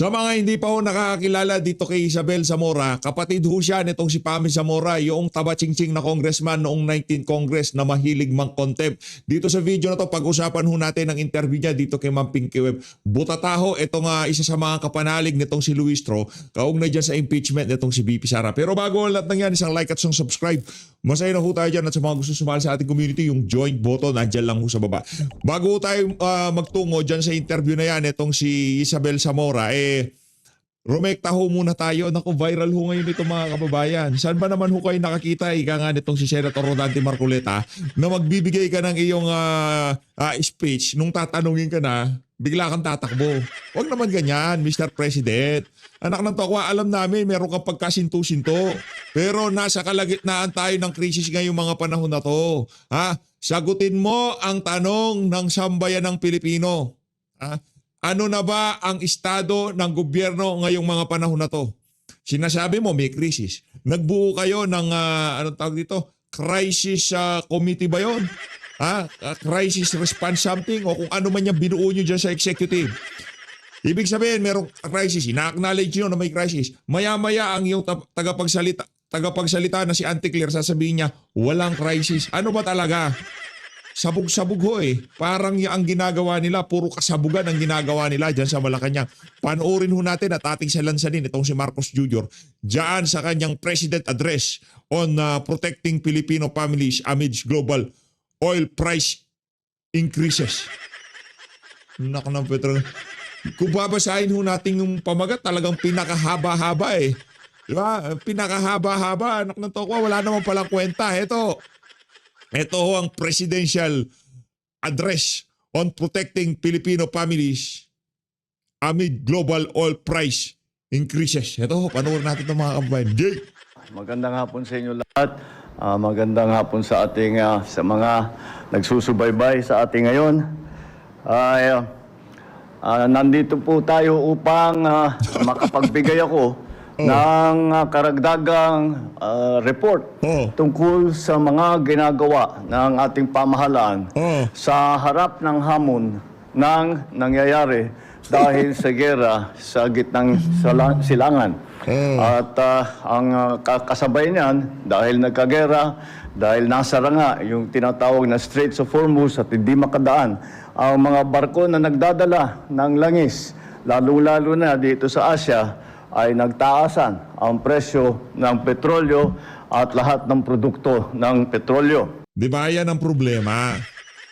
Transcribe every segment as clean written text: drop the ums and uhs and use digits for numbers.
Sa mga hindi pa ho nakakakilala dito kay Isabel Zamora, kapatid ho siya nitong si Pami Zamora, yung tabatsingtsing na congressman noong 19th Congress na mahilig mang-contempt. Dito sa video na to, pag-usapan ho natin ang interview niya dito kay Ma'am Pinky Web. Butataho, itong isa sa mga kapanalig nitong si Luis Tro, kaugnay dyan sa impeachment nitong si BP Sara. Pero bago ang lahat ng yan, isang like at isang subscribe. Masaya na ho tayo dyan at sa mga gusto sumali sa ating community, yung join button, nandyan lang ho sa baba. Bago ho tayo magtungo dyan sa interview na yan, itong si Isabel Zamora, rumekta ho muna tayo. Naku, viral ho ngayon ito mga kababayan. Saan ba naman ho kayo nakakita, ika nga nitong si Senator Rodante Marcoleta, na magbibigay ka ng iyong speech, nung tatanungin ka na, bigla kang tatakbo. Huwag naman ganyan, Mr. President. Anak ng tokwa, alam namin meron kang pagkasinto-sinto. Pero nasa kalagitnaan tayo ng krisis ngayong mga panahon na to. Sagutin mo ang tanong ng sambayan ng Pilipino. Ano na ba ang estado ng gobyerno ngayong mga panahon na to? Sinasabi mo may krisis. Nagbuo kayo ng anong tawag dito? Crisis committee ba 'yon? Crisis response something o kung ano man yung binuo nyo dyan sa executive. Ibig sabihin, merong crisis. Ina-acknowledge nyo na may crisis. Maya-maya ang iyong tagapagsalita na si Auntie Claire, sasabihin niya, walang crisis. Ano ba talaga? Sabog-sabog ho eh. Parang ang ginagawa nila, puro kasabugan ang ginagawa nila dyan sa Malacanang. Panoorin ho natin at ating salansanin itong si Marcos Jr. Dyan sa kanyang President Address on protecting Filipino families amidst global oil price increases. Naku ng petrol. Kung babasahin ho natin yung pamagat, talagang pinakahaba-haba eh. Diba? Pinakahaba-haba. Anak ng tokwa, wala naman palang kwenta. Ito ho ang Presidential Address on Protecting Filipino Families amid global oil price increases. Ito ho, panoorin natin itong mga kababayan. Jay! Magandang hapon sa inyo lahat. Magandang hapon sa ating sa mga nagsusubaybay sa ating ngayon. Nandito po tayo upang makapagbigay ako ng karagdagang report tungkol sa mga ginagawa ng ating pamahalaan sa harap ng hamon ng nangyayari dahil sa gera sa gitnang silangan. At ang kasabay niyan, dahil nagkagera, dahil nasara nga yung tinatawag na Straits of Hormuz at hindi makadaan ang mga barko na nagdadala ng langis, lalo-lalo na dito sa Asia, ay nagtaasan ang presyo ng petrolyo at lahat ng produkto ng petrolyo. Di ba yan ang problema?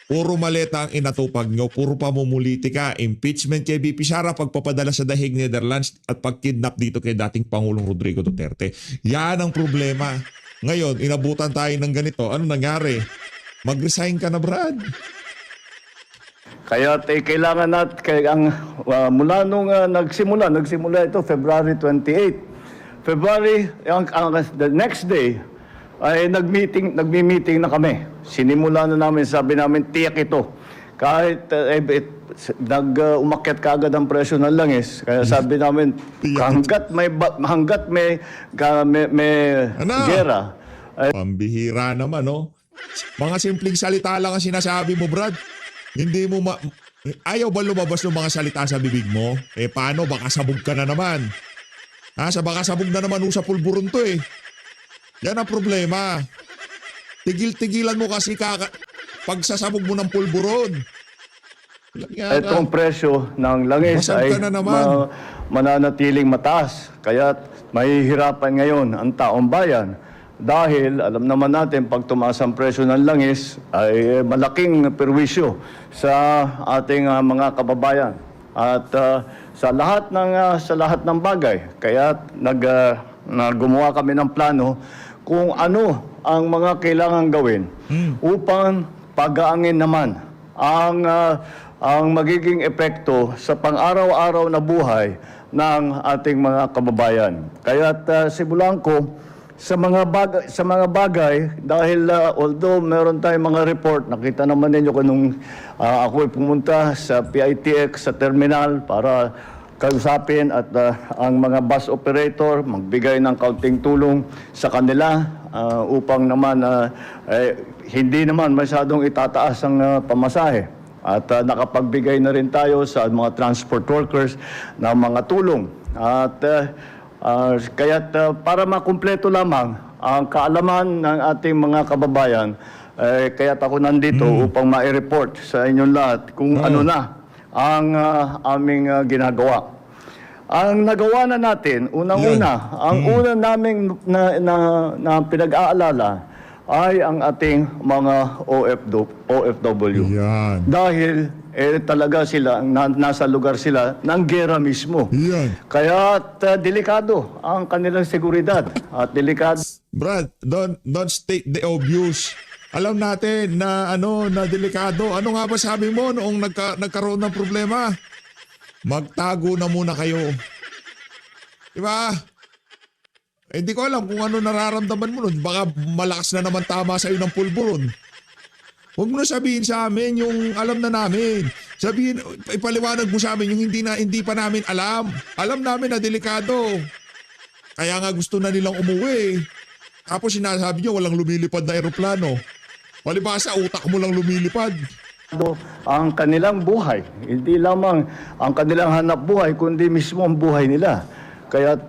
Puro maleta ang inatupag nyo, puro pamumulitika, impeachment kay BP Sara, pagpapadala sa dahig Netherlands at pagkidnap dito kay dating Pangulong Rodrigo Duterte. Yan ang problema. Ngayon, inabutan tayo ng ganito. Ano nangyari? Mag-resign ka na, Brad. Kaya kailangan natin, mula nung nagsimula ito, February 28. The next day, ay nagmi-meeting na kami. Sinimula na namin, sabi namin, tiyak ito. Kahit umakyat kaagad ang presyo ng langis, kaya sabi namin, hanggat may gera. Pambihira naman, no? Mga simpleng salita lang ang sinasabi mo, Brad. Hindi mo ayaw ba lumabas ng mga salita sa bibig mo? Paano? Baka sabog ka na naman. Baka sabog na naman sa pulburon to eh. Yan ang problema. Tigil-tigilan mo kasi pagsasabog mo ng pulburon. Itong presyo ng langis ay mananatiling mataas. Kaya mahihirapan ngayon ang taong bayan. Dahil alam naman natin pag tumaas ang presyo ng langis ay malaking perwisyo sa ating mga kababayan. At sa lahat ng bagay, kaya gumawa kami ng plano kung ano ang mga kailangan gawin upang pagaangin naman ang magiging epekto sa pang-araw-araw na buhay ng ating mga kababayan. Kaya simulan ko sa mga bagay dahil although meron tayong mga report, nakita naman ninyo kung ako'y pumunta sa PITX sa terminal para kausapin at ang mga bus operator magbigay ng kaunting tulong sa kanila upang naman hindi naman masyadong itataas ang pamasahe. At nakapagbigay na rin tayo sa mga transport workers ng mga tulong. At kaya't para makumpleto lamang ang kaalaman ng ating mga kababayan, kaya't ako nandito upang ma-report sa inyong lahat kung ano na ang aming ginagawa. Ang nagawa na natin, unang-una, ang una naming na pinag-aalala ay ang ating mga OFW. Yan. Dahil talaga sila, nasa lugar sila ng gera mismo. Yan. Kaya delikado ang kanilang seguridad at delikado. Brad, don't state the obvious. Alam natin na na delikado. Ano nga ba sabi mo noong nagkaroon ng problema? Magtago na muna kayo. Diba? Hindi ko alam kung ano nararamdaman mo nun. Baka malakas na naman tama sa iyo ng pulburon. Huwag mo na sabihin sa amin yung alam na namin. Sabihin, ipaliwanag mo sa amin yung hindi pa namin alam. Alam namin na delikado. Kaya nga gusto na nilang umuwi. Tapos sinasabi nyo walang lumilipad na eroplano. Palibasa, utak mo lang lumilipad. Ang kanilang buhay, hindi lamang ang kanilang hanap buhay, kundi mismo ang buhay nila. Kaya't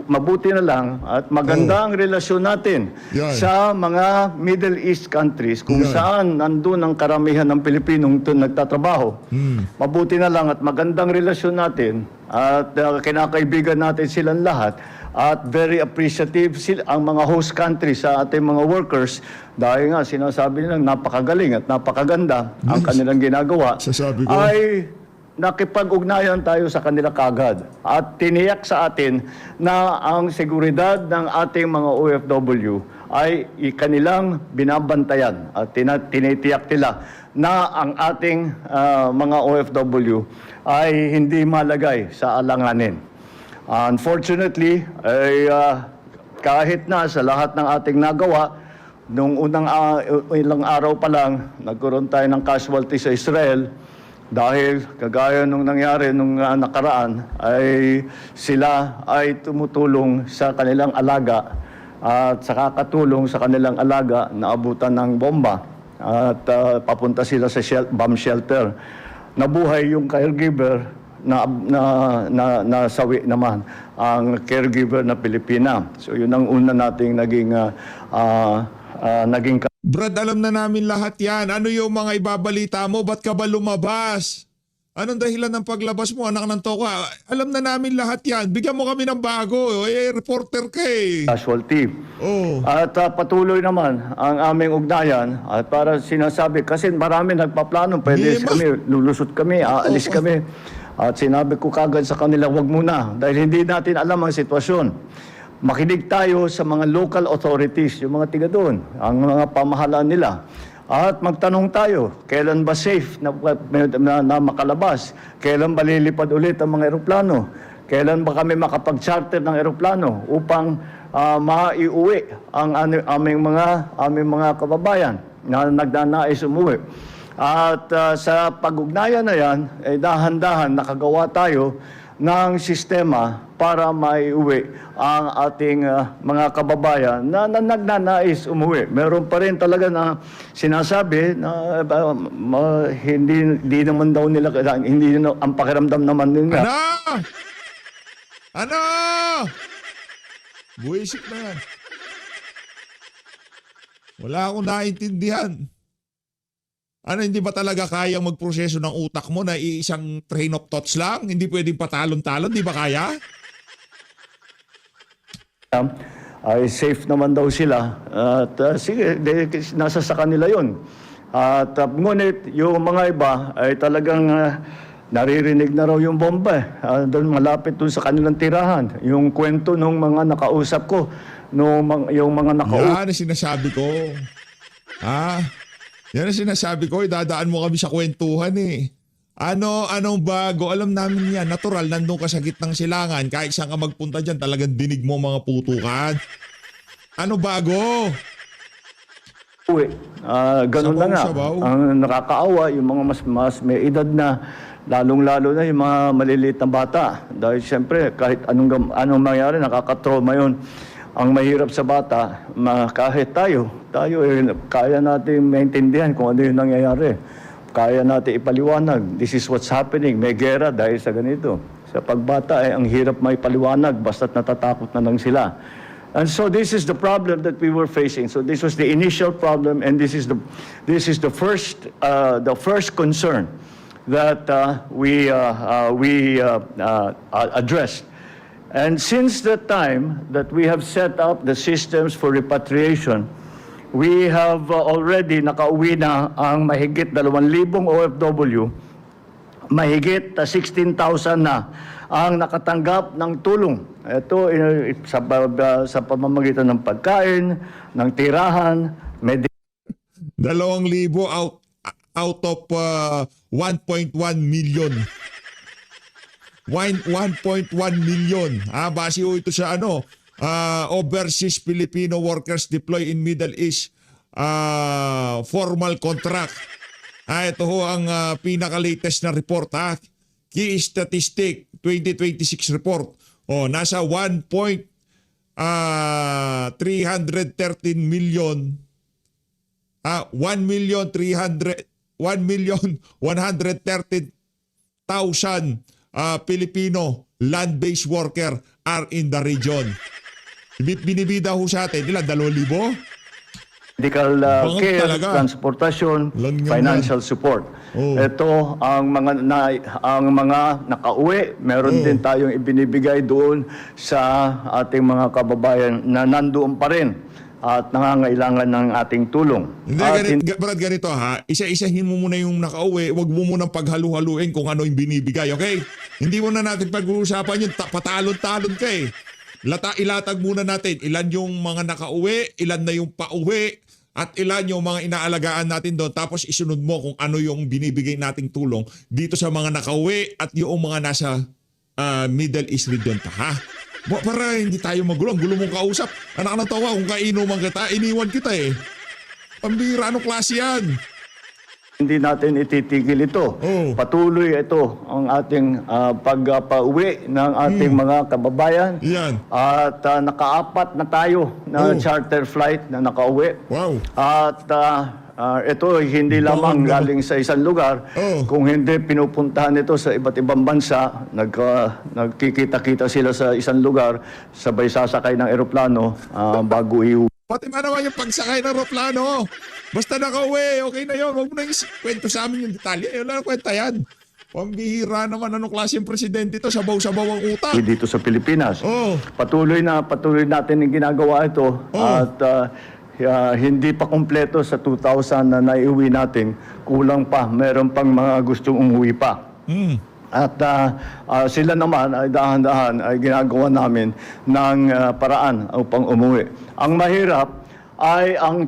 mabuti na lang at maganda ang relasyon natin sa mga Middle East countries kung saan nandun ang karamihan ng Pilipinong nagtatrabaho. Mabuti na lang at magandang relasyon natin at kinakaibigan natin silang lahat at very appreciative ang mga host countries sa ating mga workers dahil nga sinasabi nilang napakagaling at napakaganda ang kanilang ginagawa ay nakipag-ugnayan tayo sa kanila kagad at tiniyak sa atin na ang seguridad ng ating mga OFW ay kanilang binabantayan at tinitiyak nila na ang ating mga OFW ay hindi malagay sa alanganin. Unfortunately, kahit na sa lahat ng ating nagawa, nung ilang araw pa lang, nagkaroon tayo ng casualty sa Israel. Dahil kagaya nung nangyari nung nakaraan ay sila ay tumutulong sa kanilang alaga at sa kakatulong sa kanilang alaga na abutan ng bomba at papunta sila sa bomb shelter. Nabuhay yung caregiver nasawi naman ang caregiver na Pilipina. So yun ang una nating naging Brad, alam na namin lahat yan. Ano yung mga ibabalita mo? Ba't ka ba lumabas? Anong dahilan ng paglabas mo, anak ng toka? Alam na namin lahat yan. Bigyan mo kami ng bago. Reporter ka eh. Casualty. At patuloy naman ang aming ugnayan. At para sinasabi, kasi marami nagpaplano. Pwede kami, lulusot kami, aalis kami. At sinabi ko kagad sa kanila, wag muna. Dahil hindi natin alam ang sitwasyon. Makinig tayo sa mga local authorities, yung mga tiga doon, ang mga pamahalaan nila. At magtanong tayo, kailan ba safe na makalabas? Kailan ba lilipad ulit ang mga eroplano? Kailan ba kami makapag-charter ng eroplano upang maiuwi ang aming mga kababayan na nagnanais umuwi? At sa pag-ugnayan na yan, dahan-dahan nakagawa tayo ng sistema para maiuwi ang ating mga kababayan na nagnanais umuwi. Meron pa rin talaga na sinasabi na hindi naman daw nila, hindi ang pakiramdam naman nila. Ano? Buwisip na yan. Wala akong naintindihan. Ano, hindi ba talaga kayang magproseso ng utak mo na isang train of thoughts lang? Hindi pwedeng patalon-talon? Di ba kaya? Ay safe naman daw sila. At sige, nasa sa kanila yun. At ngunit yung mga iba ay talagang naririnig na raw yung bomba. Doon malapit doon sa kanilang tirahan. Yung kwento ng mga nakausap ko, yung mga nakausap. Yan ang sinasabi ko. Yan ang sinasabi ko, dadaan mo kami sa kwentuhan eh. Anong bago? Alam namin yan, natural, nandun ka sa gitnang silangan. Kahit saan ka magpunta dyan, talagang dinig mo mga putukan. Ano bago? Ganun na nga. Ang nakakaawa, yung mga mas may edad na, lalong-lalo na yung mga maliliit na bata. Dahil siyempre, kahit anong mangyari, nakakatrauma yun. ang mahirap sa bata, kahit tayo kaya natin maintindihan kung ano yung nangyayari. Kaya natin ipaliwanag, this is what's happening, may gera dahil sa ganito. Sa pagbata, ang hirap may paliwanag, basta't natatakot na lang sila. And so this is the problem that we were facing. So this was the initial problem, and this is the first concern that we addressed. And since the time that we have set up the systems for repatriation, we have already nakauwi na ang mahigit 2,000 OFW, mahigit 16,000 na ang nakatanggap ng tulong. Ito sa pamamagitan ng pagkain, ng tirahan, 2,000 out of 1.1 million. 1.1 million. Base ho ito sa overseas Filipino workers deployed in Middle East formal contract. Ito ho ang pinaka-latest na report. Key Statistic 2026 report. Nasa 1.313 million 1,113,000 Filipino land-based worker are in the region. Binibida ho sa atin, ilan? 2,000? medical care, talaga. transportasyon, Lang yan financial support. Ito ang mga nakauwi, meron din tayong ibinibigay doon sa ating mga kababayan na nandoon pa rin at nangangailangan ng ating tulong. Hindi, ganito ha. Isa-isahin mo muna yung nakauwi. Huwag mo munang paghalu-haluin kung ano yung binibigay, okay? Hindi mo na natin pag-uusapan yun. Patalon-talon ka eh. Ilatag muna natin ilan yung mga nakauwi, ilan na yung pauwi, at ilan yung mga inaalagaan natin doon. Tapos isunod mo kung ano yung binibigay nating tulong dito sa mga nakauwi at yung mga nasa Middle East region pa, ha? Para hindi tayo magulo. Ang gulo mong kausap. Anak ng tawa, kung kainuman kita, iniwan kita eh. Pambira, anong klase yan? Hindi natin ititigil ito. Patuloy ito ang ating pagpauwi ng ating mga kababayan. Yan. At nakaapat na tayo na charter flight na nakauwi. Wow. At ito hindi lamang galing sa isang lugar, kung hindi pinupuntahan ito sa iba't ibang bansa, nagkikita-kita sila sa isang lugar, sabay sasakay ng eroplano bago iuwi. Pati ba naman yung pagsakay ng aeroplano? Basta nakauwi, okay na yun. Huwag mo na kwento sa amin yung detalye. Wala na kwenta yan. Pambihira naman, anong klaseng presidente ito? Sabaw-sabaw ang utak. Dito sa Pilipinas. Patuloy natin yung ginagawa ito. At hindi pa kumpleto sa 2,000 na naiuwi natin. Kulang pa. Meron pang mga gustong umuwi pa. At sila naman ay dahan-dahan ay ginagawa namin ng paraan upang umuwi. Ang mahirap ay ang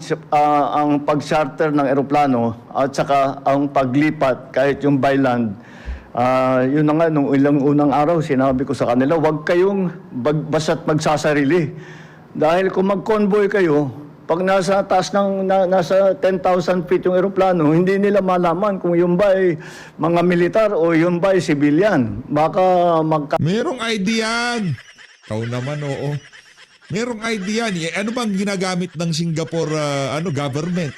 pag-charter ng eroplano at saka ang paglipat kahit yung by land. Yun na nga, nung ilang unang araw, sinabi ko sa kanila, huwag kayong basta't magsasarili. Dahil kung mag-convoy kayo, pag nasa taas nasa 10,000 feet yung eroplano, hindi nila malaman kung yung ba ay mga militar o yung ba ay civilian. Baka Merong idea yan. Ikaw naman, oo. Merong idea yan. Ano bang ginagamit ng Singapore government?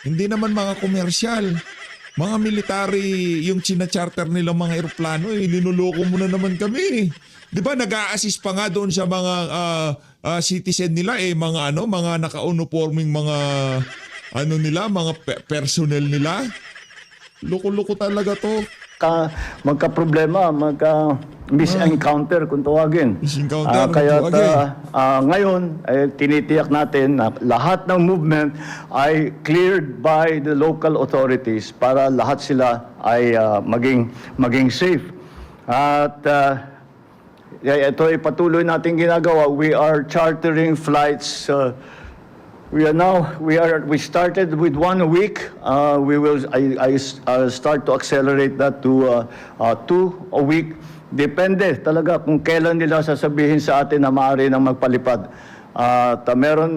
Hindi naman mga komersyal. Mga military, yung charter nila mga eroplano, linuloko mo na naman kami. Di ba nag-a-assist pa nga doon sa mga citizen nila mga naka-uniforming mga mga personnel nila. Loko-loko talaga to. magka-problema, misencounter kung tawagin. Misencounter, Kaya kung tawagin. ngayon, tinitiyak natin na lahat ng movement ay cleared by the local authorities para lahat sila ay maging safe. At ito ay patuloy natin ginagawa. We are chartering flights. We started with 1 a week. I'll start to accelerate that to 2 a week. Depende talaga kung kailan nila sasabihin sa atin na maaari nang magpalipad. At meron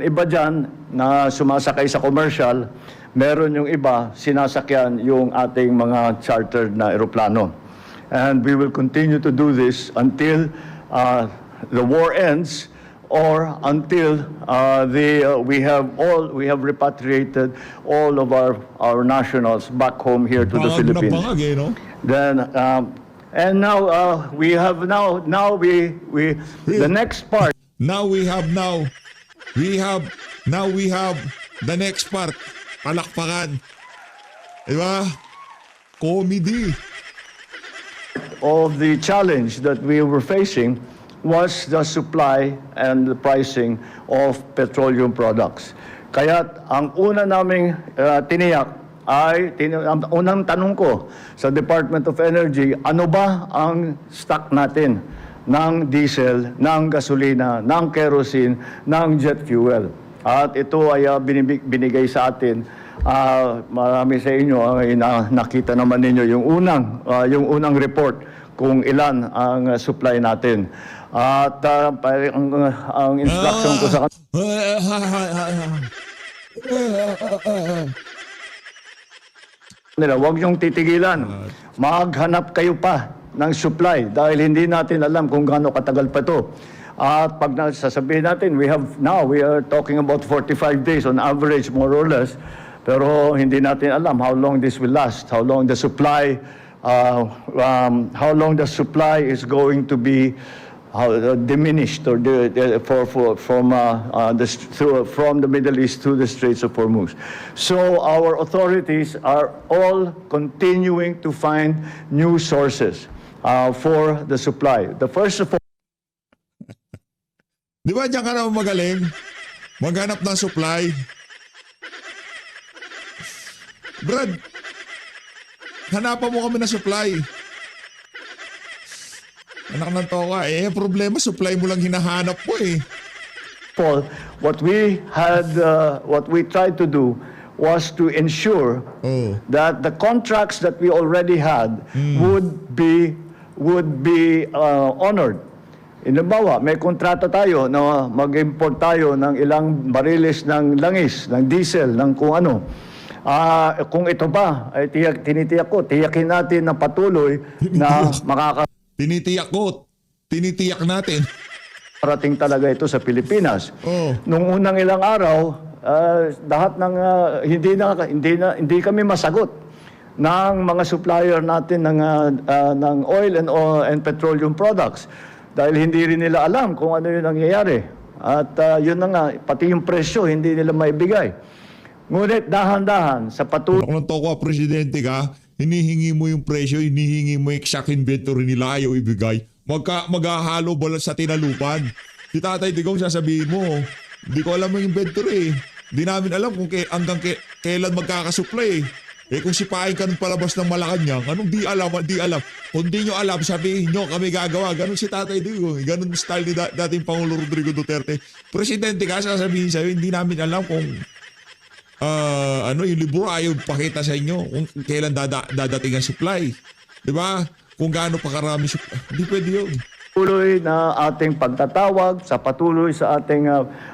iba diyan na sumasakay sa commercial. Meron yung iba sinasakyan yung ating mga chartered na eroplano. And we will continue to do this until the war ends or until we have repatriated all of our nationals back home here to the Bangag na Philippines. bangag eh, no? Then and now we have the next part. Now we have the next part. Palakpakan. Diba? Comedy. Of the challenge that we were facing was the supply and the pricing of petroleum products. Kaya ang una naming tiniyak ay ang unang tanong ko sa Department of Energy, ano ba ang stock natin ng diesel, ng gasolina, ng kerosene, ng jet fuel? At ito ay binigay sa atin. Marami sa inyo ay nakita naman ninyo yung unang report kung ilan ang supply natin. At ang instruction ko sa kanila, huwag niyong titigilan. Maghanap kayo pa ng supply dahil hindi natin alam kung gaano katagal pa ito. At pag sasabihin natin, we are talking about 45 days on average, more or less. Pero hindi natin alam how long this will last, how long the supply is going to be diminished or from the Middle East to the Straits of Hormuz. So our authorities are all continuing to find new sources for the supply. The first of all, Di ba diyan ka naman magaling? Maghanap ng supply. Brad, hanapan mo kami ng supply. Anak ng toka, problema, supply mo lang hinahanap mo eh. Paul, what we tried to do was to ensure that the contracts that we already had would be honored. Halimbawa, may kontrata tayo na mag-import tayo ng ilang bariles ng langis, ng diesel, ng kung ano. Kung ito ba, ay tiyakin natin na patuloy na Tinitiyak natin. Parating talaga ito sa Pilipinas. Nung unang ilang araw, lahat ng hindi kami masagot ng mga supplier natin ng oil and petroleum products dahil hindi rin nila alam kung ano yung nangyayari. At yun na nga, pati yung presyo hindi nila maibigay. Ngunit dahan-dahan sa patuloy Kung toko presidente ka, hinihingi mo yung presyo, hinihingi mo yung exact inventory nila, ayaw ibigay. Maghahalo ba sa tinalupan? Si Tatay Digong sasabihin mo, hindi ko alam yung inventory. Hindi namin alam kung hanggang kailan magkakasupply. Kung sipain ka ng palabas ng Malacanang, anong di alam? Kung di nyo alam, sabihin nyo, kami gagawa. Ganon si Tatay Digong. Ganon style ni dating Pangulo Rodrigo Duterte. Presidente ka, sasabihin sa'yo, hindi namin alam kung yung libro ayaw pakita sa inyo kung kailan dadating ang supply. Diba? Kung gaano pa karami supply. Hindi pwede yun. patuloy na ating pagtatawag, sa patuloy sa ating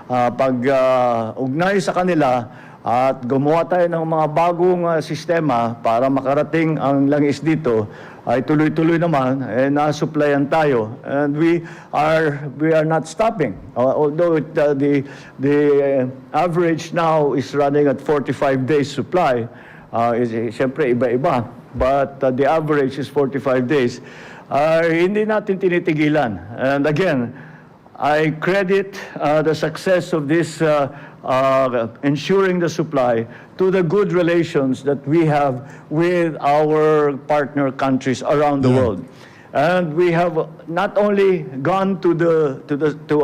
pag-ugnay sa kanila at gumawa tayo ng mga bagong sistema para makarating ang langis dito ay tuloy-tuloy naman na-supplyan tayo, and we are not stopping, although the average now is running at 45 days supply. Siyempre iba-iba, but the average is 45 days. Hindi natin tinitigilan. And again, I credit the success of this ensuring the supply to the good relations that we have with our partner countries around the world. And we have not only gone to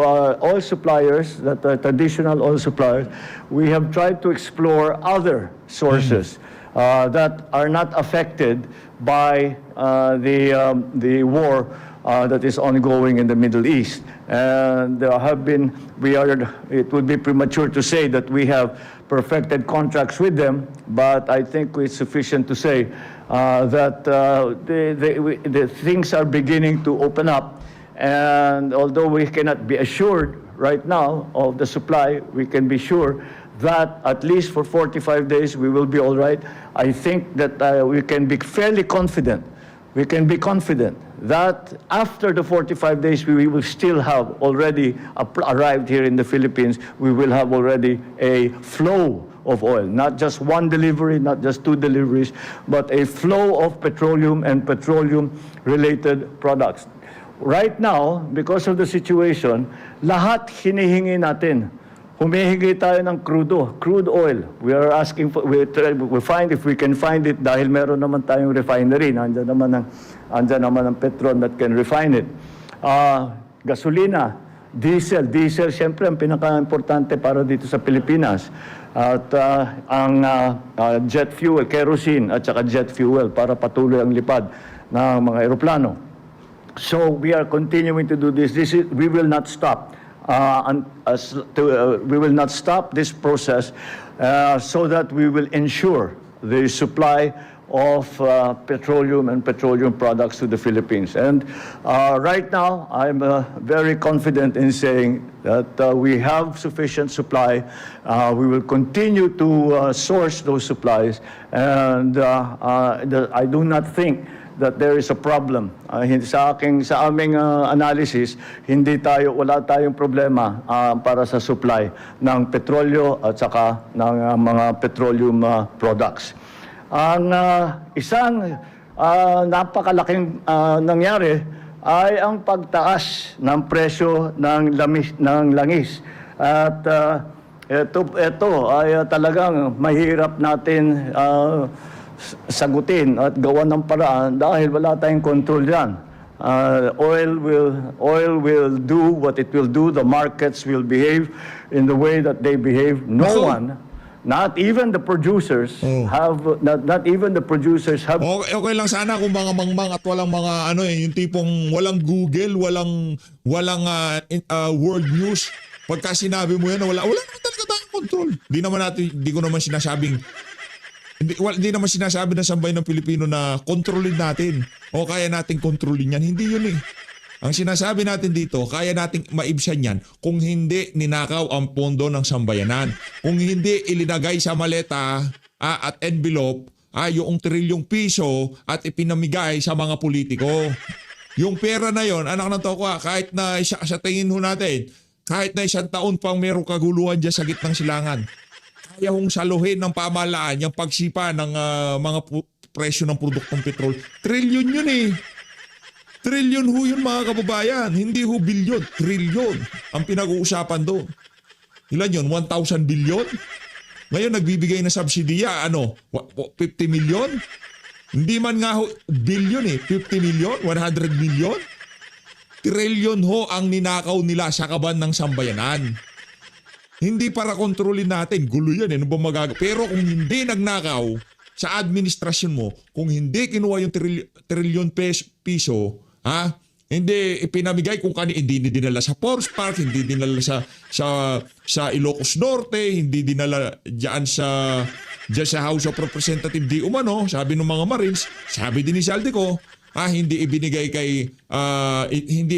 our oil suppliers, the traditional oil suppliers, we have tried to explore other sources that are not affected by the war that is ongoing in the Middle East. And it would be premature to say that we have perfected contracts with them, but I think it's sufficient to say that the things are beginning to open up. And although we cannot be assured right now of the supply, we can be sure that at least for 45 days we will be all right. I think that we can be fairly confident we can be confident that after the 45 days, we will still have already arrived here in the Philippines, we will have already a flow of oil, not just one delivery, not just two deliveries, but a flow of petroleum and petroleum-related products. Right now, because of the situation, lahat hinihingi natin. Humihingi tayo ng crude oil. We are asking for, we find if we can find it dahil meron naman tayong refinery. Andyan naman ang Petron that can refine it. Gasolina, diesel, syempre ang pinaka-importante para dito sa Pilipinas. At ang jet fuel, kerosene at saka jet fuel para patuloy ang lipad ng mga eroplano. So we are continuing to do this. We will not stop. We will not stop this process so that we will ensure the supply of petroleum and petroleum products to the Philippines. And right now, I'm very confident in saying that we have sufficient supply. We will continue to source those supplies, and I do not think that there is a problem. Sa aming analysis, wala tayong problema para sa supply ng petrolyo at saka ng mga petroleum products. Ang isang napakalaking nangyari ay ang pagtaas ng presyo ng langis. At ito ay talagang mahirap natin sagutin at gawa ng paraan dahil wala tayong control yan. Oil will do what it will do. The markets will behave in the way that they behave. No one, not even the producers have, not even the producers have. Okay lang sana kung mga mangmang at walang mga yung tipong walang Google, walang world news. Pagka sinabi mo yan, wala naman talaga tayong control. Di ko naman sinasabing Hindi naman sinasabi ng sambayan ng Pilipino na kontrolin natin o kaya nating kontrolin yan. Hindi yun eh. Ang sinasabi natin dito, kaya nating maibsan yan kung hindi ninakaw ang pondo ng sambayanan. Kung hindi ilinagay sa maleta at envelope yung trilyong piso at ipinamigay sa mga politiko. Yung pera na yon, anak ng toko, kahit na sa tingin ho natin, kahit na 1 taon pang merong kaguluhan dyan sa gitnang silangan, kaya hong saluhin ng pamahalaan yung pagsipa ng mga presyo ng produktong petrol. Trilyon yun eh. Trilyon ho yun mga kababayan. Hindi ho bilyon. Trilyon ang pinag-uusapan doon. Ilan yun? 1,000 bilyon? Ngayon nagbibigay na subsidiya, 50 milyon? Hindi man nga ho bilyon eh. 50 milyon? 100 milyon? Trilyon ho ang ninakaw nila sa kaban ng sambayanan. Hindi para kontrolin natin. Gulo yan eh. Ano ba magagawa? Pero kung hindi nagnakaw sa administrasyon mo, kung hindi kinuha yung trilyon piso, hindi ipinamigay kung hindi dinala sa Force Park, hindi dinala sa Ilocos Norte, hindi dinala diyan sa House of Representatives di umano, sabi ng mga Marines, sabi din ni Saldico, hindi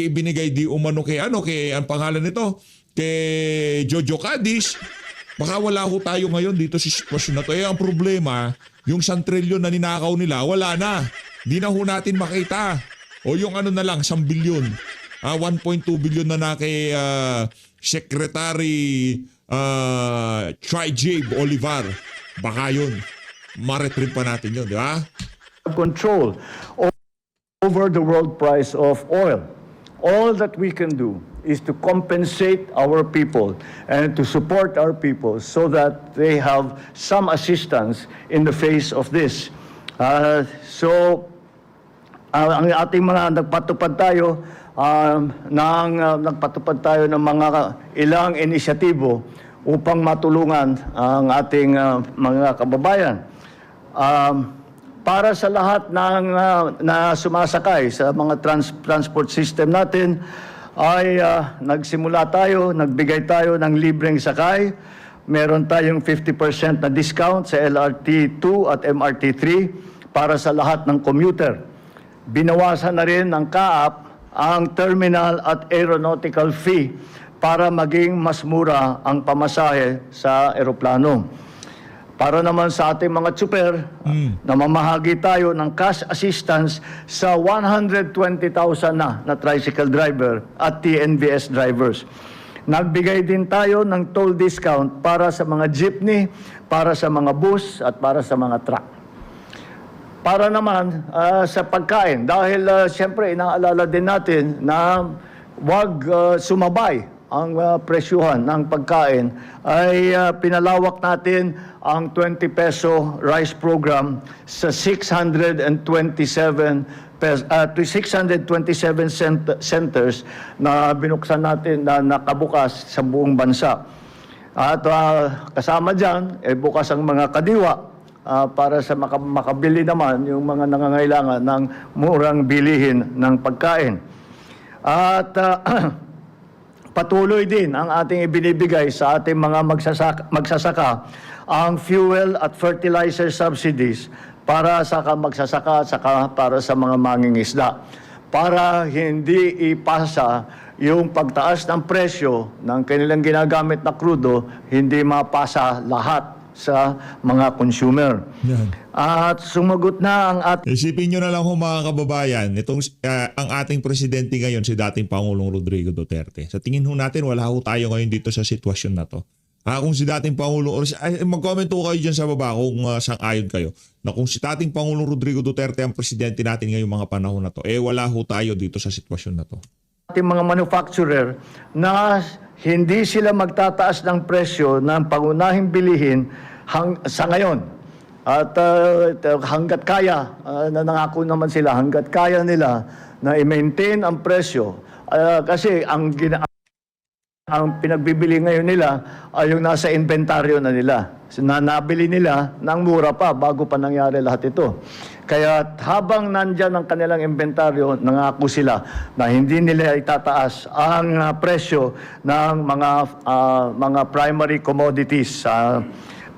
ibinigay di umano kay ang pangalan nito, kay Jojo Cadiz. Baka wala ho tayo ngayon dito sa sitwasyon na to. Ang problema, yung 1 trilyon na ninakaw nila, wala na. Di na ho natin makita. O yung na lang, 1 bilyon. 1.2 bilyon na kay Secretary Tri-Jabe Olivar. Baka yun. Maretrip pa natin yun, di ba? Control over the world price of oil. All that we can do is to compensate our people and to support our people so that they have some assistance in the face of this. Ang ating mga nagpatupad tayo ng mga ilang inisyatibo upang matulungan ang ating mga kababayan. Para sa lahat ng na sumasakay sa mga transport system natin, ay nagbigay tayo ng libreng sakay. Meron tayong 50% na discount sa LRT 2 at MRT 3 para sa lahat ng commuter. Binawasan na rin ng CAAP ang terminal at aeronautical fee para maging mas mura ang pamasahe sa eroplano. Para naman sa ating mga tsuper, namamahagi tayo ng cash assistance sa 120,000 na tricycle driver at TNVS drivers. Nagbigay din tayo ng toll discount para sa mga jeepney, para sa mga bus at para sa mga truck. Para naman sa pagkain, dahil siyempre inaalala din natin na huwag sumabay ang presyuhan ng pagkain, ay pinalawak natin ang 20 peso rice program sa 627 centers na binuksan natin na nakabukas sa buong bansa. At kasama dyan, bukas ang mga kadiwa para sa makabili naman yung mga nangangailangan ng murang bilihin ng pagkain. At patuloy din ang ating ibinibigay sa ating mga magsasaka ang fuel at fertilizer subsidies para sa magsasaka at saka para sa mga mangingisda, para hindi ipasa yung pagtaas ng presyo ng kanilang ginagamit na krudo, hindi mapasa lahat sa mga consumer. Yan. At sumagot na ang ating Isipin nyo na lang ho mga kababayan, ang ating presidente ngayon, si dating Pangulong Rodrigo Duterte. Sa tingin ho natin, wala ho tayo ngayon dito sa sitwasyon na to. Kung si dating Pangulong, mag-comment ho kayo dyan sa baba kung sang-ayon kayo, na kung si dating Pangulong Rodrigo Duterte ang presidente natin ngayong mga panahon na to, wala ho tayo dito sa sitwasyon na to. mga manufacturer na hindi sila magtataas ng presyo ng pangunahing bilihin sa ngayon. At hanggat kaya, nangako naman sila, hanggat kaya nila na i-maintain ang presyo. Kasi ang pinagbibili ngayon nila ay yung nasa inventaryo na nila. Nabili nila ng mura pa bago pa nangyari lahat ito. Kaya habang nandyan ang kanilang inventaryo, nangako sila na hindi nila itataas ang presyo ng mga primary commodities.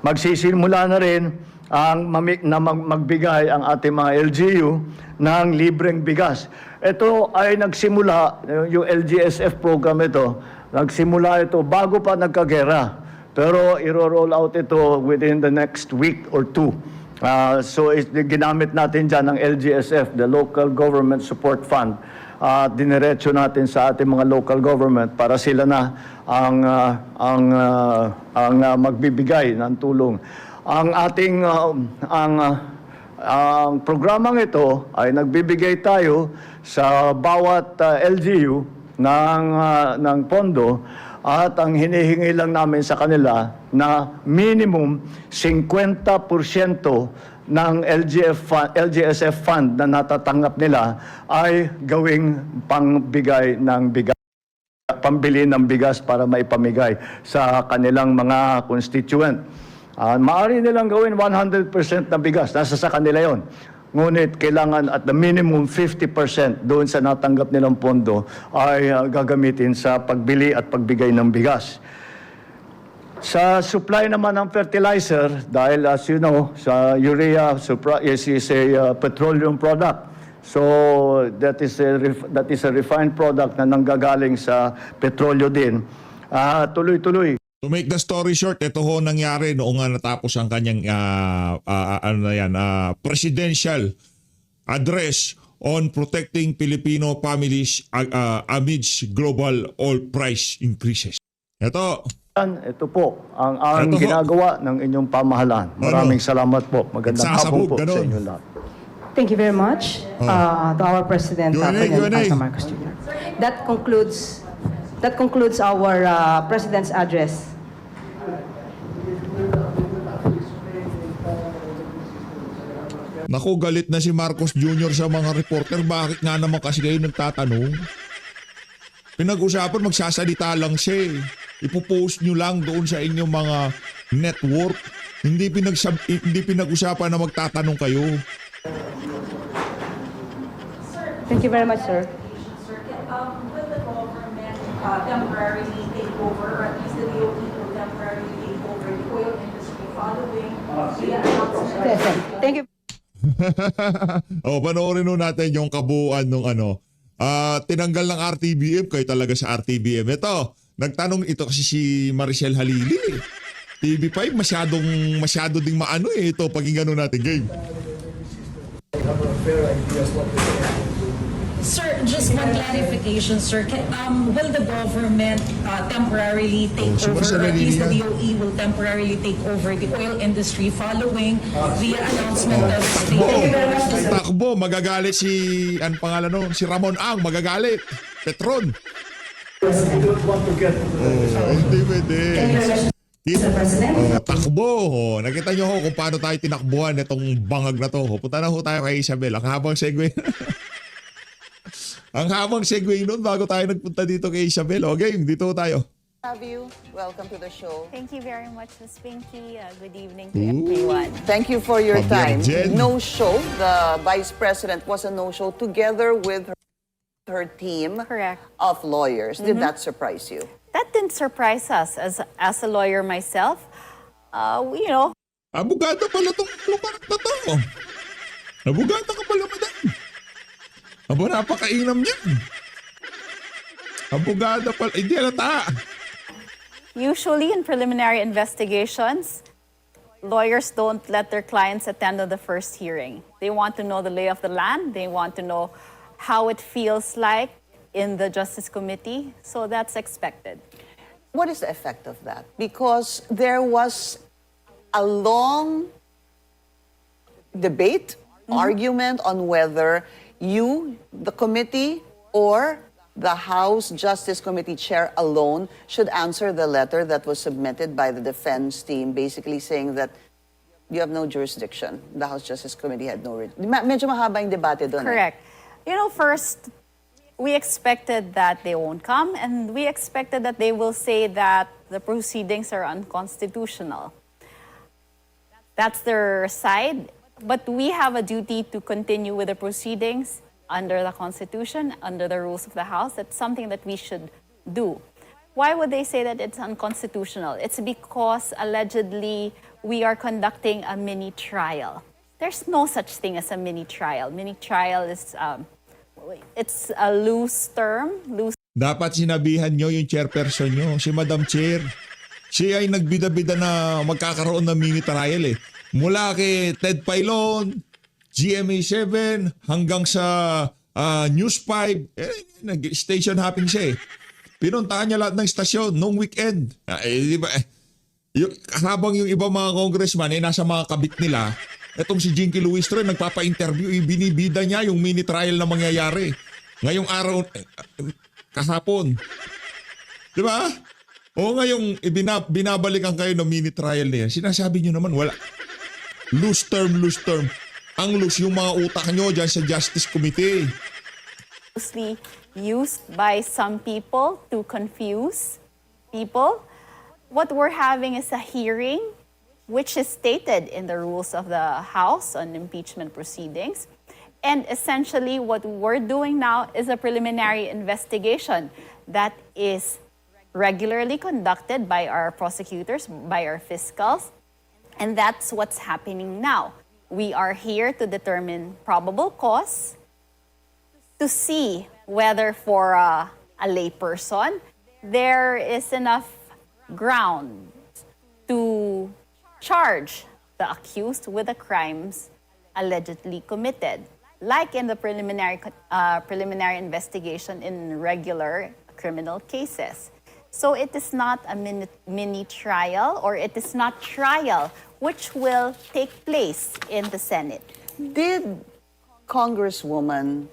Magsisimula na rin magbigay ang ating mga LGU ng libreng bigas. Ito ay nagsimula, yung LGSF program ito, nagsimula ito bago pa nagkagera. Pero iro-roll out ito within the next week or two. So ginamit natin dyan ng LGSF, the Local Government Support Fund. Diniretso natin sa ating mga local government para sila na ang magbibigay ng tulong. Ang ating ang programang ito ay nagbibigay tayo sa bawat LGU ng pondo, at ang hinihingi lang namin sa kanila na minimum 50% ng LGSF fund na natatanggap nila ay gawing pangbigay ng bigas, pambili ng bigas para maipamigay sa kanilang mga constituent. Maaari nilang gawin 100% na bigas, nasa sa kanila yon. Ngunit kailangan at the minimum 50% doon sa natanggap nilang pondo ay gagamitin sa pagbili at pagbigay ng bigas. Sa supply naman ng fertilizer, dahil as you know, sa urea is a petroleum product. So that is a refined product na nanggagaling sa petrolyo din. Tuloy-tuloy. To make the story short, ito ho nangyari noong natapos ang kanyang presidential address on protecting Filipino families amidst global oil price increases. Ito po ang ginagawa ng inyong pamahalaan. Maraming salamat po. Magandang hapon po sa inyo lahat. Thank you very much to our President, President Marcos Jr. That concludes our President's address. Naku, galit na si Marcos Jr. sa mga reporter. Bakit nga naman kasi kayo nagtatanong? Pinag-usapan, magsasalita lang siya. Ipopost nyo lang doon sa inyong mga network. Hindi pinag-usapan na magtatanong kayo. Thank you very much, sir. Will the government temporarily take over, or at least the DOT will temporarily take over the oil industry following the announcement? Thank you. Panoorin nun natin yung kabuuan nung tinanggal ng RTBM, kayo talaga sa RTBM. Ito, nagtanong ito kasi si Maricel Halili. TV5 masyado ding maano eh ito paging gano'n natin game. Sir, just one clarification, sir. Will the government temporarily take over, or at least the DOE will temporarily take over the oil industry following the announcement of state of Takbo, magagalit si, ano pangalan no? Si Ramon Ang, magagalit. Petron. Hindi pwede. Mr. President. Takbo. Nakita nyo ho kung paano tayo tinakbuhan itong bangag na to. Punta na ho tayo kay Isabel. Ang habang segue. Ang habang segue nun bago tayo nagpunta dito kay Isabel. O game, dito ho tayo. Have you. Welcome to the show. Thank you very much, Ms. Pinky. Good evening to everyone. Thank you for your time. Jen. No show. The Vice President was a no-show together with her team Correct. of lawyers. Did that surprise you? That didn't surprise us. As a lawyer myself, Abogado pala itong lugar na to. Abogado ka pala, madam. Abo, napakainam niyan. Abogado pala. Hindi alata. usually in preliminary investigations, lawyers don't let their clients attend to the first hearing. They want to know the lay of the land. They want to know how it feels like in the Justice Committee. So that's expected. What is the effect of that? Because there was a long debate, argument on whether you, the committee, or the House Justice Committee chair alone should answer the letter that was submitted by the defense team, basically saying that you have no jurisdiction. The House Justice Committee had no... Medyo mahaba yung debate doon. Correct. You know, first, we expected that they won't come, and we expected that they will say that the proceedings are unconstitutional. That's their side, but we have a duty to continue with the proceedings under the Constitution, under the rules of the House. That's something that we should do. Why would they say that it's unconstitutional? It's because allegedly we are conducting a mini trial. There's no such thing as a mini trial. Mini trial is, it's a loose term, loose. Dapat sinabihan nyo yung chairperson nyo, si Madam Chair. Siya ay nagbida-bida na magkakaroon ng mini trial eh. Mula kay Ted Pailon, GMA7, hanggang sa News 5, station hopping siya eh. Pinuntahan niya lahat ng stasyon nung weekend. Di ba? Habang yung ibang mga congressman ay nasa mga kabit nila, etong si Jinky Luistro nagpapa-interview, binibida niya yung mini trial na mangyayari. Ngayong araw, kahapon. Di ba? O ngayong binabalikan kayo ng mini trial niya, sinasabi niyo naman wala. Loose term. Ang loose yung mga utak nyo dyan sa Justice Committee. Loosely used by some people to confuse people. What we're having is a hearing which is stated in the rules of the House on impeachment proceedings. And essentially what we're doing now is a preliminary investigation that is regularly conducted by our prosecutors, by our fiscals. And that's what's happening now. We are here to determine probable cause, to see whether for a layperson there is enough ground to charge the accused with the crimes allegedly committed, like in the preliminary investigation in regular criminal cases. So it is not a mini trial, or it is not trial, which will take place in the Senate. Did Congresswoman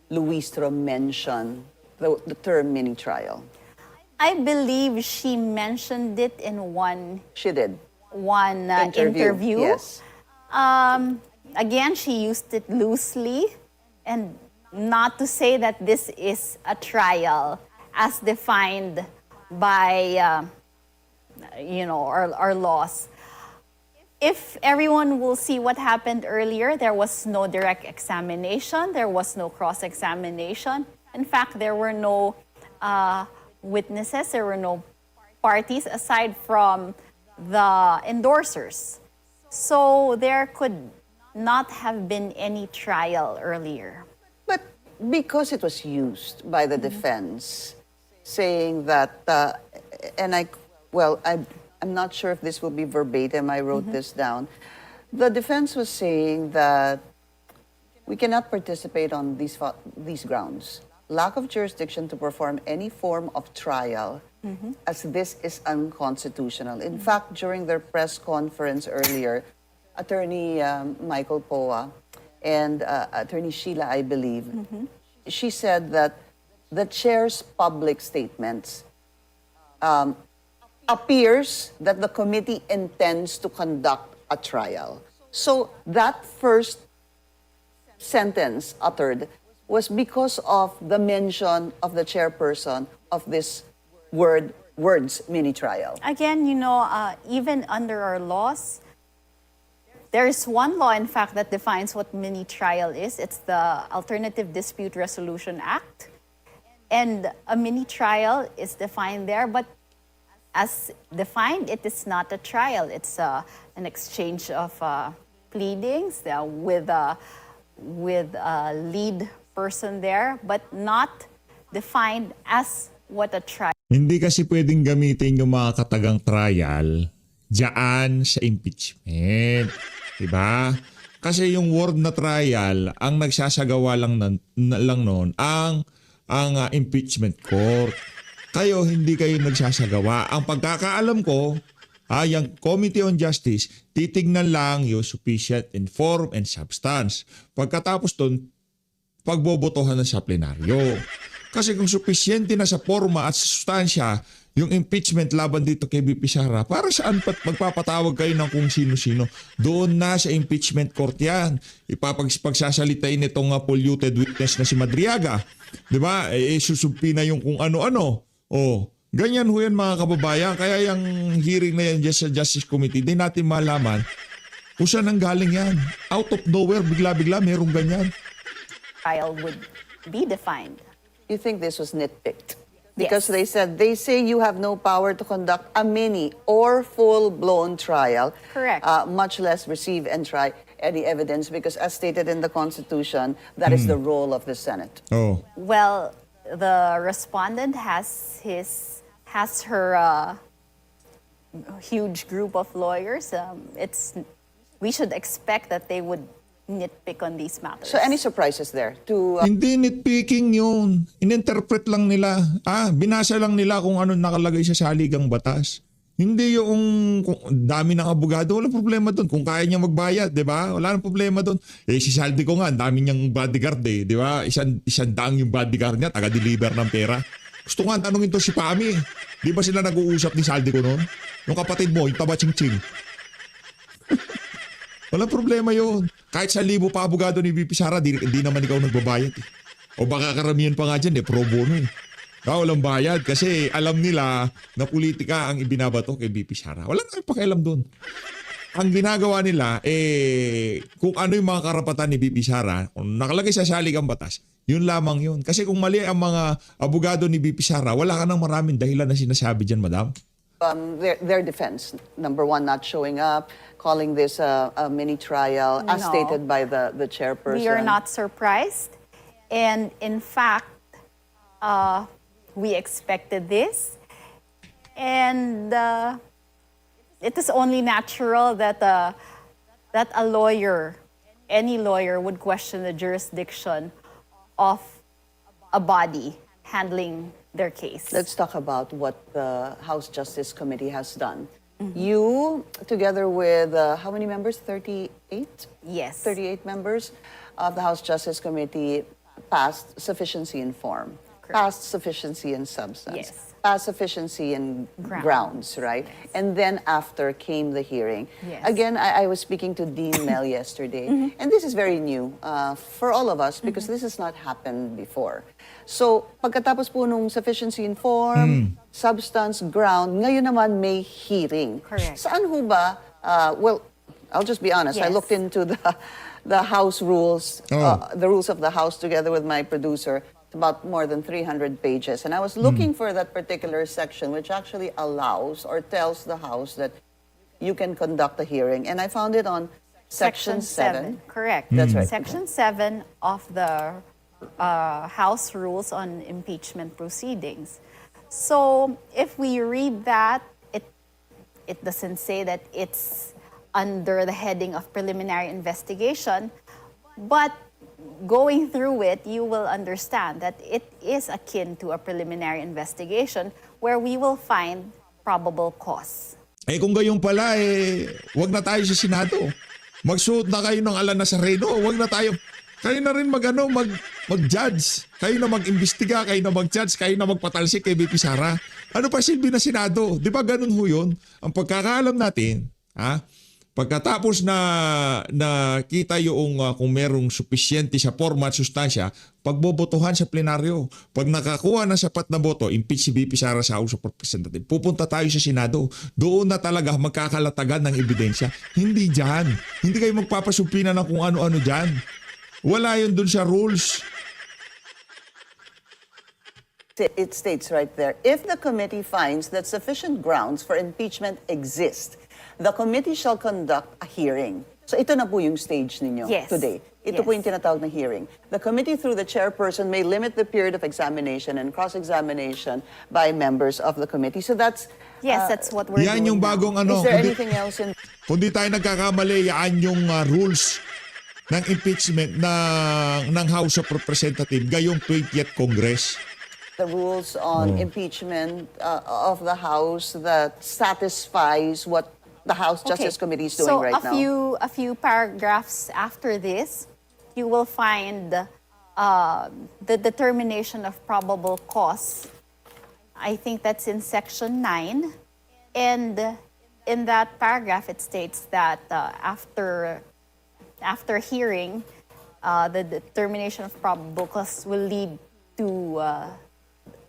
Luistro mention the term mini trial? I believe she mentioned it in one She did. interview. Yes. Again, she used it loosely, and not to say that this is a trial as defined by our laws. If everyone will see what happened earlier, there was no direct examination, there was no cross-examination. In fact, there were no witnesses, there were no parties aside from the endorsers. So there could not have been any trial earlier. But because it was used by the defense, saying that, I'm not sure if this will be verbatim, I wrote this down. The defense was saying that we cannot participate on these grounds. Lack of jurisdiction to perform any form of trial, as this is unconstitutional. In fact, during their press conference earlier, Attorney Michael Poa and Attorney Sheila, I believe, she said that the chair's public statements appears that the committee intends to conduct a trial. So that first sentence uttered was because of the mention of the chairperson of this words mini trial. Again, even under our laws, there's one law, in fact, that defines what mini trial is. It's the Alternative Dispute Resolution Act. And a mini trial is defined there, but as defined, it is not a trial. It's an exchange of pleadings with a lead person there, but not defined as what a trial. Hindi kasi pwedeng gamitin yung mga katagang trial diyan sa impeachment. Diba? Kasi yung word na trial, ang nagsasagawa lang noon ang impeachment court. Kayo, hindi kayo nagsasagawa. Ang pagkakaalam ko, yung Committee on Justice, titignan lang yung sufficient in form and substance. Pagkatapos doon, pagbobotohan na sa plenaryo. Kasi kung sufisyente na sa forma at sa sustansya, yung impeachment laban dito kay VP Sara, para saan pat magpapatawag kayo ng kung sino-sino? Doon na sa impeachment court yan. Pagsasalitain itong polluted witness na si Madriaga. Diba? Susumpi na yung kung ano-ano. Ganyan ho yan mga kababayan. Kaya yung hearing na yan sa Justice Committee, di natin malaman kung saan ang galing yan. Out of nowhere, bigla-bigla, merong ganyan. Trial would be defined. You think this was nitpicked? Because Yes. they say you have no power to conduct a mini or full-blown trial. Correct. Much less receive and try any evidence, because as stated in the Constitution, that is the role of the Senate. Oh. Well, the respondent has her huge group of lawyers. We should expect that they would nitpick on these matters. So any surprises there? Hindi nitpicking yun. Ininterpret lang nila. Binasa lang nila kung ano nakalagay sa saligang batas. Hindi yung dami ng abogado, walang problema doon. Kung kaya niya magbayad, di ba? Wala nang problema doon. Si Saldi ko nga, dami niyang bodyguard di ba? Isang daang yung bodyguard niya, taga-deliver ng pera. Gusto nga tanungin to si Pami. Di ba sila nag-uusap ni Saldi ko noon? Yung kapatid mo, yung taba-ching-ching. Walang problema yun. Kahit 1,000 pa abogado ni VP Sara, di naman ikaw nagbabayad. O baka karamihan pa nga dyan, pro bono eh. Walang bayad kasi alam nila na politika ang ibinabato kay VP Sara. Wala nang pakialam doon. Ang ginagawa nila, kung ano yung mga karapatan ni VP Sara, kung nakalagay sa saligang batas, yun lamang yun. Kasi kung mali ang mga abogado ni VP Sara, wala ka nang maraming dahilan na sinasabi dyan, madam. Their defense, number one, not showing up, calling this a mini trial, as No. stated by the chairperson. We are not surprised. And in fact, we expected this. And it is only natural that a lawyer, any lawyer, would question the jurisdiction of a body handling their case. Let's talk about what the House Justice Committee has done. You, together with how many members? 38? Yes. 38 members of the House Justice Committee passed sufficiency in form, Correct. passed sufficiency in substance, Yes. passed sufficiency in grounds, right? Yes. And then after came the hearing. Yes. Again, I was speaking to Dean Mel yesterday, and this is very new for all of us because this has not happened before. So, pagkatapos po nung sufficiency in form, substance, ground, ngayon naman may hearing. Correct. Saan ho ba, well, I'll just be honest, I Yes. looked into the House rules, the rules of the House together with my producer. It's about more than 300 pages. And I was looking for that particular section which actually allows or tells the House that you can conduct a hearing. And I found it on Section 7. Correct. That's right. Section 7 of the House Rules on Impeachment Proceedings. So if we read that, it doesn't say that it's under the heading of preliminary investigation, but going through it, you will understand that it is akin to a preliminary investigation where we will find probable cause. Eh kung gayon pala, wag na tayo sa Senado. Magsuot na kayo ng Alan Nazareno. Wag na tayo. Kayo na rin mag-judge. Kayo na mag-imbestiga, kayo na mag-judge, kayo na magpatalsik kay VP Sara. Ano pa silbi na Senado? Di ba ganun ho yun? Ang pagkakaalam natin, pagkatapos na kita yung kung merong sufisyente sa format, sustansya, pagbobotohan sa plenaryo. Pag nakakuha ng sapat na boto, impeach si VP Sara sa House of Representatives. Pupunta tayo sa Senado. Doon na talaga magkakalatagan ng ebidensya. Hindi dyan. Hindi kayo magpapasupina ng kung ano-ano dyan. Wala yun dun sa rules. It states right there, if the committee finds that sufficient grounds for impeachment exist, the committee shall conduct a hearing. So ito na po yung stage ninyo Yes. today. Ito po yung tinatawag na hearing. The committee through the chairperson may limit the period of examination and cross-examination by members of the committee. So that's... Yes, that's what we're Yan doing yung now. bagong Is there anything else in... Kung di tayo nagkakamali, yan yung rules ng impeachment ng House of Representatives gayong 20th Congress. the rules on impeachment of the House that satisfies what the House Justice Committee is doing right now? So a few paragraphs after this, you will find the determination of probable cause. I think that's in section 9. And in that paragraph, it states that after hearing, the determination of probable cause will lead to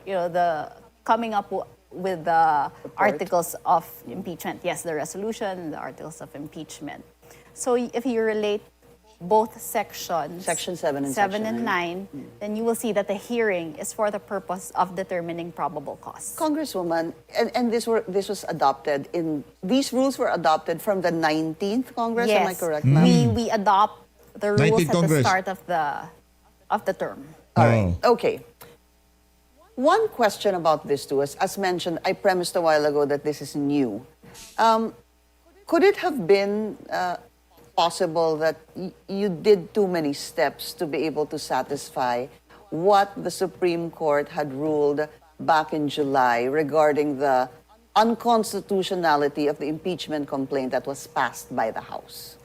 the coming up with the articles of impeachment. Yes, the resolution, the articles of impeachment. So if you relate both sections, Section 7 and 7 Section and 9, then you will see that the hearing is for the purpose of determining probable cause. Congresswoman, and this was adopted these rules were adopted from the 19th Congress, am I correct, ma'am? We adopt the rules 19th at the Congress. start of the term. All right. Okay. One question about this too, as mentioned, I premised a while ago that this is new. Could it have been possible that you did too many steps to be able to satisfy what the Supreme Court had ruled back in July regarding the unconstitutionality of the impeachment complaint that was passed by the House?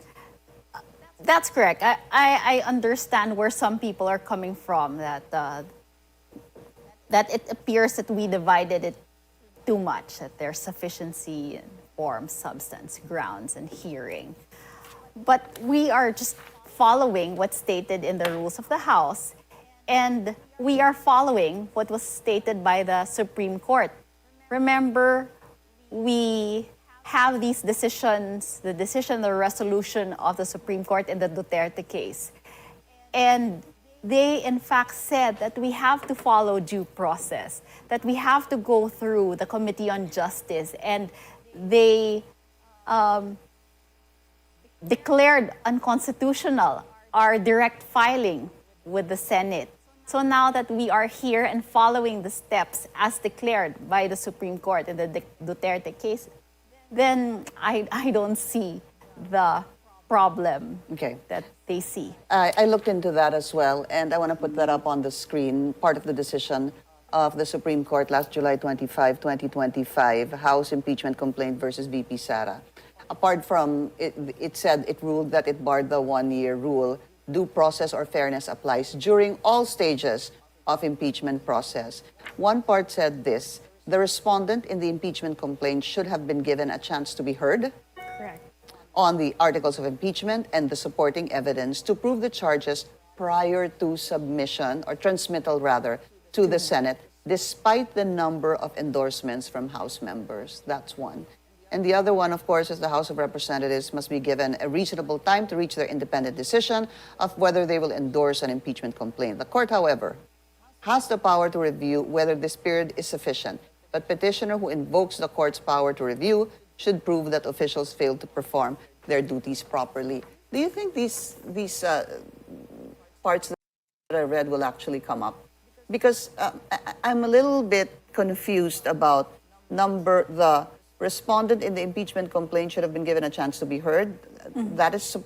That's correct. I understand where some people are coming from, that it appears that we divided it too much, that there's sufficiency in form, substance, grounds, and hearing. But we are just following what's stated in the rules of the House, and we are following what was stated by the Supreme Court. Remember, we have these decisions, the resolution of the Supreme Court in the Duterte case. And they, in fact, said that we have to follow due process, that we have to go through the Committee on Justice, and they declared unconstitutional our direct filing with the Senate. So now that we are here and following the steps as declared by the Supreme Court in the Duterte case, then I don't see the problem that they see. I looked into that as well, and I want to put that up on the screen, part of the decision of the Supreme Court last July 25, 2025, House impeachment complaint versus VP Sara. Apart from, it said it ruled that it barred the one-year rule. Due process or fairness applies during all stages of impeachment process. One part said this: the respondent in the impeachment complaint should have been given a chance to be heard Correct. on the articles of impeachment and the supporting evidence to prove the charges prior to submission, or transmittal rather, to the Senate, despite the number of endorsements from House members. That's one. And the other one, of course, is the House of Representatives must be given a reasonable time to reach their independent decision of whether they will endorse an impeachment complaint. The court, however, has the power to review whether this period is sufficient, but petitioner who invokes the court's power to review should prove that officials failed to perform their duties properly. Do you think these parts that I read will actually come up? Because I'm a little bit confused about the respondent in the impeachment complaint should have been given a chance to be heard. That is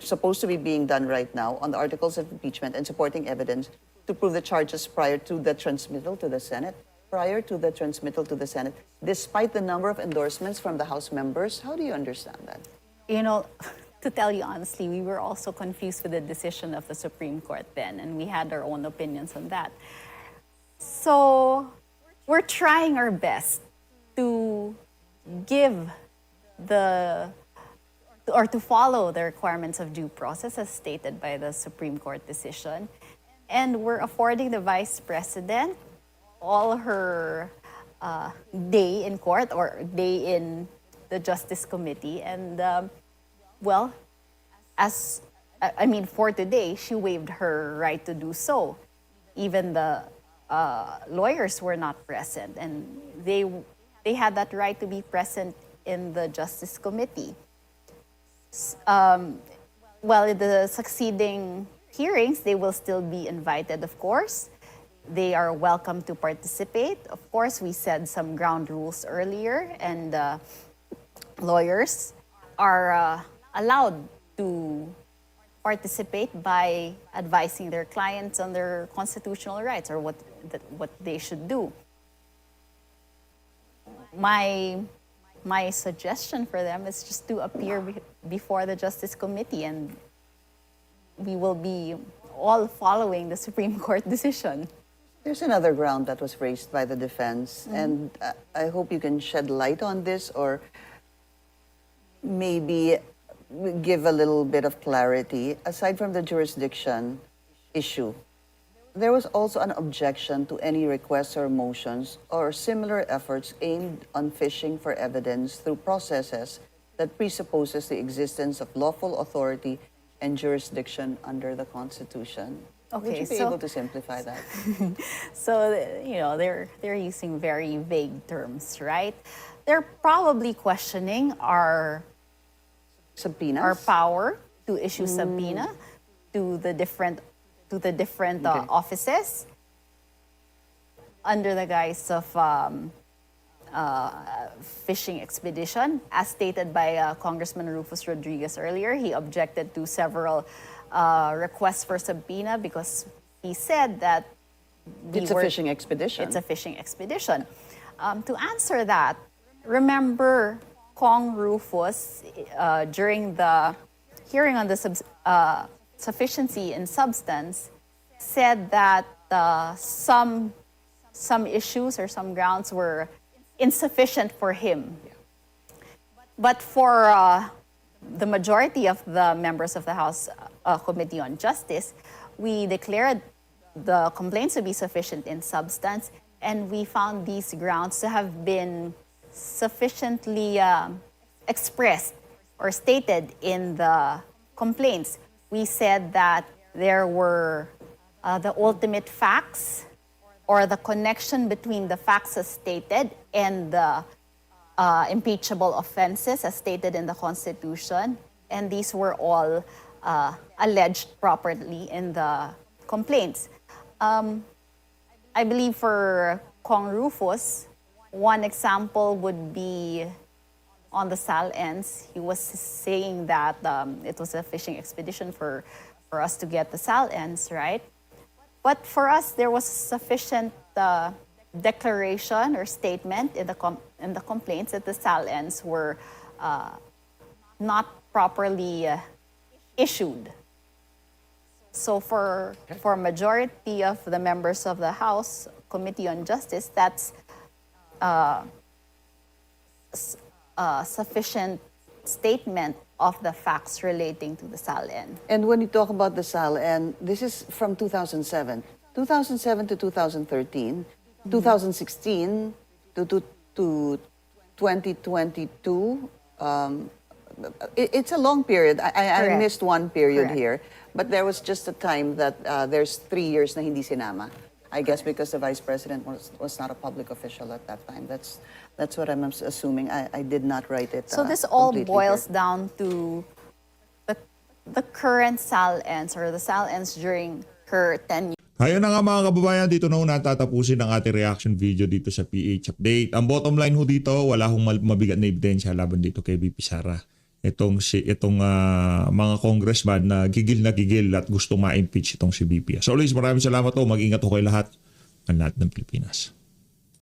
supposed to be being done right now on the articles of impeachment and supporting evidence to prove the charges prior to the transmittal to the Senate. Prior to the transmittal to the Senate, despite the number of endorsements from the House members. How do you understand that? You know, to tell you honestly, we were also confused with the decision of the Supreme Court then, and we had our own opinions on that. So we're trying our best to give or to follow the requirements of due process as stated by the Supreme Court decision. And we're affording the Vice President all her day in court or day in the Justice Committee. And well, for today, she waived her right to do so. Even the lawyers were not present, and they had that right to be present in the Justice Committee. Well, in the succeeding hearings, they will still be invited, of course. They are welcome to participate. Of course, we said some ground rules earlier, and lawyers are allowed to participate by advising their clients on their constitutional rights or what they should do. My suggestion for them is just to appear before the Justice Committee, and we will be all following the Supreme Court decision. There's another ground that was raised by the defense, and I hope you can shed light on this or maybe give a little bit of clarity. Aside from the jurisdiction issue, there was also an objection to any requests or motions or similar efforts aimed on fishing for evidence through processes that presupposes the existence of lawful authority and jurisdiction under the Constitution. Would Okay, you be so- able to simplify that? So, you know, they're using very vague terms, right? They're probably questioning our Subpoenas? power to issue subpoena to the different offices under the guise of fishing expedition. As stated by Congressman Rufus Rodriguez earlier, he objected to several requests for subpoena because he said that It's a fishing expedition. It's a fishing expedition. To answer that, remember Kong Rufus during the hearing on the sufficiency in substance said that some issues or some grounds were insufficient for him. But for the majority of the members of the House Committee on Justice, we declared the complaints to be sufficient in substance, and we found these grounds to have been sufficiently expressed or stated in the complaints. We said that there were the ultimate facts or the connection between the facts as stated and the impeachable offenses as stated in the Constitution, and these were all alleged properly in the complaints. I believe for Kong Rufus, one example would be on the SAL-ENS. He was saying that it was a fishing expedition for us to get the SAL-ENS, right? But for us, there was sufficient declaration or statement in the complaints that the SAL-ENS were not properly issued. So for majority of the members of the House Committee on Justice, that's sufficient statement of the facts relating to the SAL-EN. And when you talk about the SAL-EN, this is from 2007. 2007 to 2013, 2016 to 2022. It's a long period. I Correct. missed one period Correct. here. But there was just a time that there's 3 years na hindi sinama. I guess because the Vice President was not a public official at that time. That's what I'm assuming. I did not write it So this all completely boils here. down to the current SAL-ENS or the SAL-ENS during her tenure. Ayun na nga mga kababayan, dito na ho natatapusin ang ating reaction video dito sa PH Update. Ang bottom line ho dito, wala hong mabigat na ebidensya laban dito kay VP Sara. Itong mga congressman na gigil at gusto ma-impeach itong si VP. So always, maraming salamat ho. Mag-ingat ho kayo lahat ng Pilipinas.